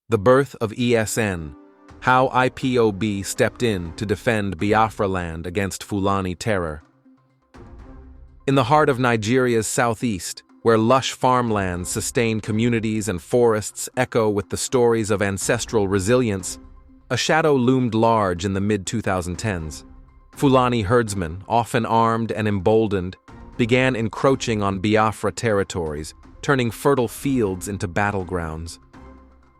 The birth of ESN, how IPOB stepped in to defend Biafra land against Fulani terror. In the heart of Nigeria's southeast, where lush farmlands sustain communities and forests echo with the stories of ancestral resilience, a shadow loomed large in the mid-2010s. Fulani herdsmen, often armed and emboldened, began encroaching on Biafra territories, turning fertile fields into battlegrounds.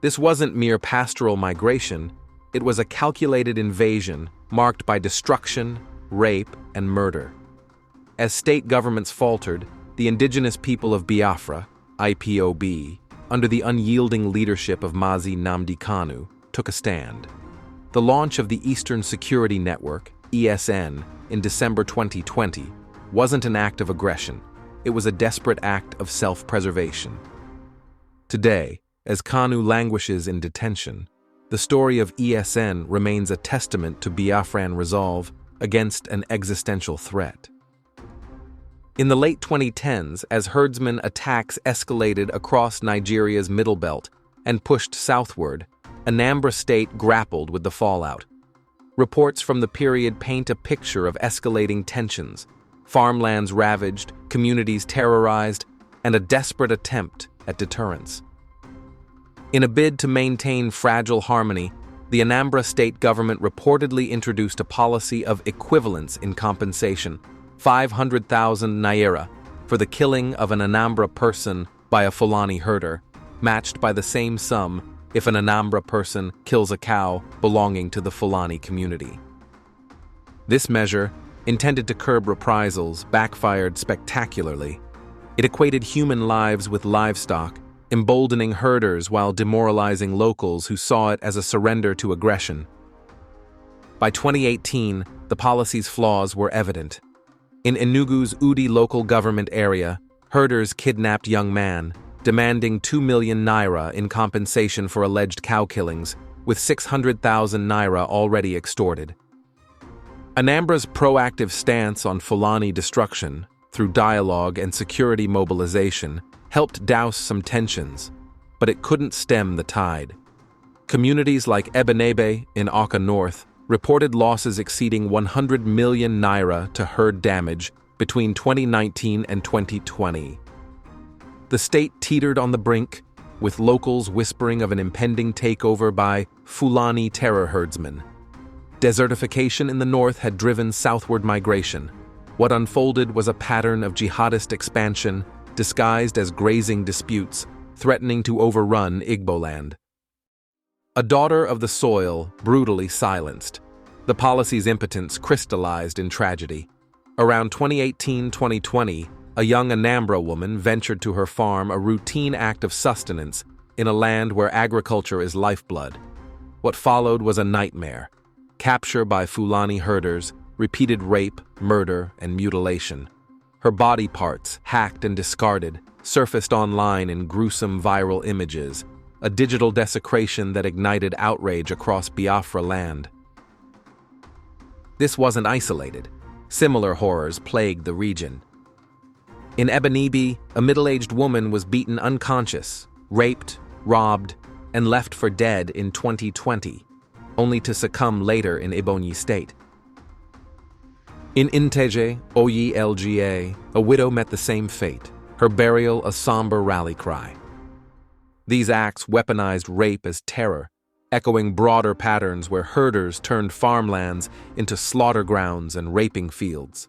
This wasn't mere pastoral migration, it was a calculated invasion marked by destruction, rape, and murder. As state governments faltered, the indigenous people of Biafra, IPOB, under the unyielding leadership of Mazi Nnamdi Kanu, took a stand. The launch of the Eastern Security Network, ESN, in December 2020 wasn't an act of aggression, it was a desperate act of self-preservation. Today, as Kanu languishes in detention, the story of ESN remains a testament to Biafran resolve against an existential threat. In the late 2010s, as herdsmen attacks escalated across Nigeria's middle belt and pushed southward, Anambra State grappled with the fallout. Reports from the period paint a picture of escalating tensions, farmlands ravaged, communities terrorized, and a desperate attempt at deterrence. In a bid to maintain fragile harmony, the Anambra state government reportedly introduced a policy of equivalence in compensation, 500,000 naira, for the killing of an Anambra person by a Fulani herder, matched by the same sum if an Anambra person kills a cow belonging to the Fulani community. This measure, intended to curb reprisals, backfired spectacularly. It equated human lives with livestock, emboldening herders while demoralizing locals who saw it as a surrender to aggression. By 2018, the policy's flaws were evident. In Enugu's Udi local government area, herders kidnapped young man, demanding 2 million naira in compensation for alleged cow killings, with 600,000 naira already extorted. Anambra's proactive stance on Fulani destruction, through dialogue and security mobilization, helped douse some tensions, but it couldn't stem the tide. Communities like Ebenebe in Awka North reported losses exceeding 100 million naira to herd damage between 2019 and 2020. The state teetered on the brink, with locals whispering of an impending takeover by Fulani terror herdsmen. Desertification in the north had driven southward migration. What unfolded was a pattern of jihadist expansion disguised as grazing disputes, threatening to overrun Igbo land. A daughter of the soil brutally silenced. The policy's impotence crystallized in tragedy. Around 2018-2020, a young Anambra woman ventured to her farm, a routine act of sustenance in a land where agriculture is lifeblood. What followed was a nightmare. Capture by Fulani herders, repeated rape, murder, and mutilation. Her body parts, hacked and discarded, surfaced online in gruesome viral images, a digital desecration that ignited outrage across Biafra land. This wasn't isolated. Similar horrors plagued the region. In Ebenebe, a middle-aged woman was beaten unconscious, raped, robbed, and left for dead in 2020, only to succumb later in Ebonyi State. In Inteje, Oyelga, a widow met the same fate, her burial a somber rally cry. These acts weaponized rape as terror, echoing broader patterns where herders turned farmlands into slaughter grounds and raping fields.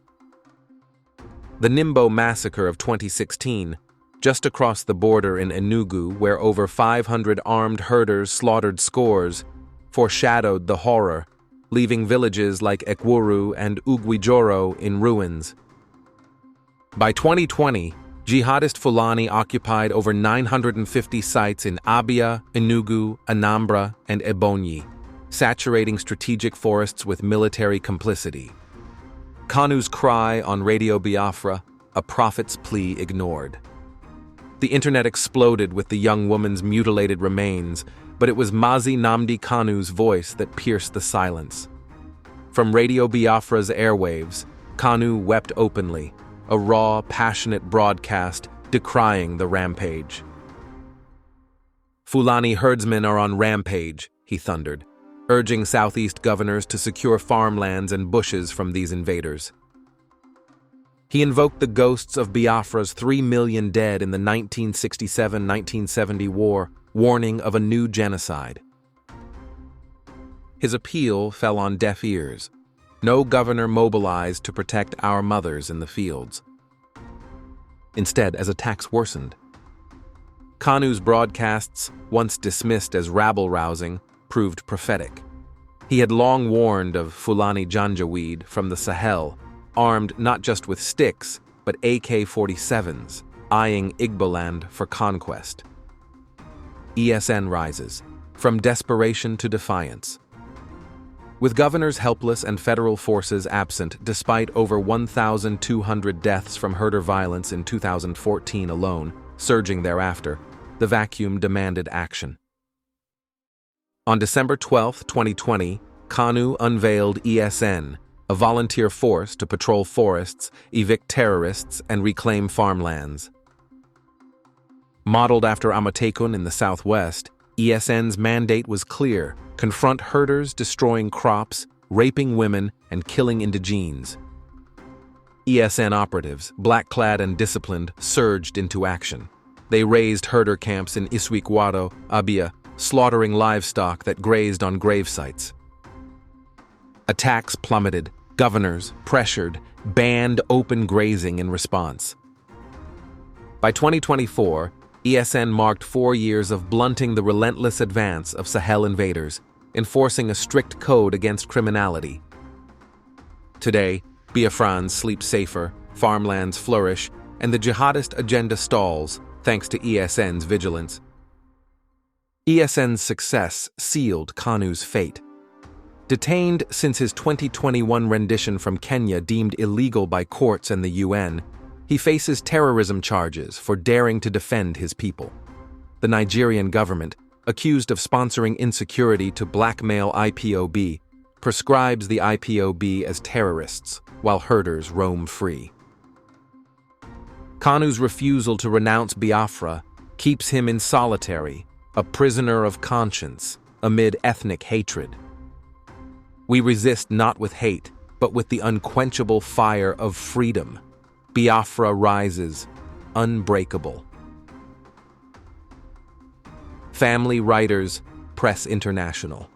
The Nimbo massacre of 2016, just across the border in Enugu, where over 500 armed herders slaughtered scores, foreshadowed the horror, leaving villages like Ekwuru and Ugwijoro in ruins. By 2020, jihadist Fulani occupied over 950 sites in Abia, Enugu, Anambra, and Ebonyi, saturating strategic forests with military complicity. Kanu's cry on Radio Biafra, a prophet's plea ignored. The internet exploded with the young woman's mutilated remains, but it was Mazi Nnamdi Kanu's voice that pierced the silence. From Radio Biafra's airwaves, Kanu wept openly, a raw, passionate broadcast decrying the rampage. Fulani herdsmen are on rampage, he thundered, urging southeast governors to secure farmlands and bushes from these invaders. He invoked the ghosts of Biafra's 3 million dead in the 1967-1970 war, warning of a new genocide. His appeal fell on deaf ears. No governor mobilized to protect our mothers in the fields. Instead, as attacks worsened, Kanu's broadcasts, once dismissed as rabble-rousing, proved prophetic. He had long warned of Fulani Janjaweed from the Sahel, armed not just with sticks, but AK-47s, eyeing Igboland for conquest. ESN rises, from desperation to defiance. With governors helpless and federal forces absent despite over 1,200 deaths from herder violence in 2014 alone, surging thereafter, the vacuum demanded action. On December 12, 2020, Kanu unveiled ESN, a volunteer force to patrol forests, evict terrorists, and reclaim farmlands. Modeled after Amatekun in the southwest, ESN's mandate was clear: confront herders destroying crops, raping women, and killing indigenes. ESN operatives, black-clad and disciplined, surged into action. They razed herder camps in Iswikwado, Abia, slaughtering livestock that grazed on grave sites. Attacks plummeted, governors, pressured, banned open grazing in response. By 2024, ESN marked 4 years of blunting the relentless advance of Sahel invaders, enforcing a strict code against criminality. Today, Biafrans sleep safer, farmlands flourish, and the jihadist agenda stalls, thanks to ESN's vigilance. ESN's success sealed Kanu's fate. Detained since his 2021 rendition from Kenya deemed illegal by courts and the UN, he faces terrorism charges for daring to defend his people. The Nigerian government, accused of sponsoring insecurity to blackmail IPOB, prescribes the IPOB as terrorists, while herders roam free. Kanu's refusal to renounce Biafra keeps him in solitary, a prisoner of conscience, amid ethnic hatred. We resist not with hate, but with the unquenchable fire of freedom. Biafra rises, unbreakable. Family Writers, Press International.